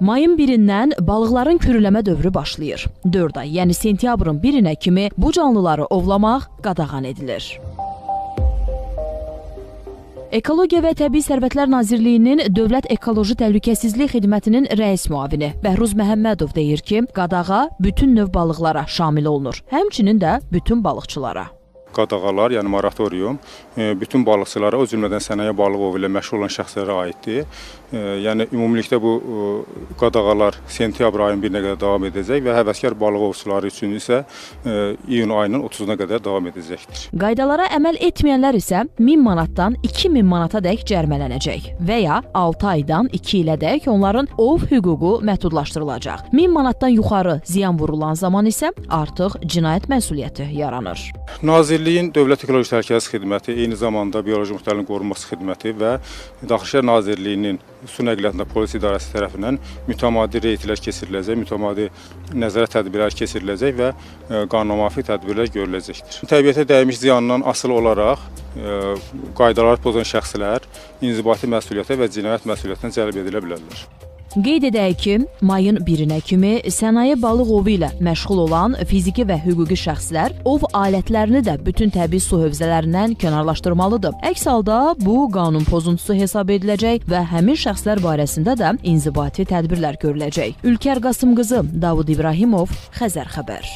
Mayın 1-dən balıqların kürüləmə dövrü başlayır. 4 ay, yəni sentyabrın 1-nə kimi bu canlıları ovlamaq qadağan edilir. Ekologiya və Təbii Sərvətlər Nazirliyinin Dövlət Ekoloji Təhlükəsizlik Xidmətinin rəis müavini Bəhruz Məhəmmədov deyir ki, qadağa bütün növ balıqlara şamil olunur, həmçinin də bütün balıqçılara. Qadağalar, yəni moratorium, bütün balıqçılara, o cümlədən sənaye balıq ovu ilə məşğul olan şəxslərə aiddir. Yəni, ümumilikdə bu qadağalar sentyabr ayının 1-nə qədər davam edəcək və həvəskar balıq ovçuları üçün isə iyun ayının 30-una qədər davam edəcəkdir. Qaydalara əməl etməyənlər isə 1000 manatdan 2000 manata dək cərmələnəcək və ya 6 aydan 2 ilə dək onların ov hüququ məhdudlaşdırılacaq. 1000 manatdan yuxarı ziyan vurulan zaman isə artıq cinayət məsuliyyəti yaranır. Nazirliyin Dövlət Ekoloji Təhlükəsizlik Xidməti, eyni zamanda Bioloji Müxtəlifliyin Qorunması Xidməti və Daxili İşlər Nazirliyinin Su Nəqliyyatında Polis İdarəsi tərəfindən mütəmadi reydlər keçiriləcək, mütəmadi nəzarət tədbirləri keçiriləcək və qanunaməxfi tədbirlər görüləcəkdir. Təbiətə dəymiş ziyandan asılı olaraq qaydaları pozan şəxslər inzibati məsuliyyətə və cinayət məsuliyyətinə cəlb edilə bilərlər. Qeyd edək ki, mayın 1-nə kimi sənaye balıq ovu ilə məşğul olan fiziki və hüquqi şəxslər ov alətlərini də bütün təbii su hövzələrindən kənarlaşdırmalıdır. Əks halda bu qanun pozuntusu hesab ediləcək və həmin şəxslər barəsində də inzibati tədbirlər görüləcək. Ülkər Qasımqızı, Davud İbrahimov, Xəzər xəbər.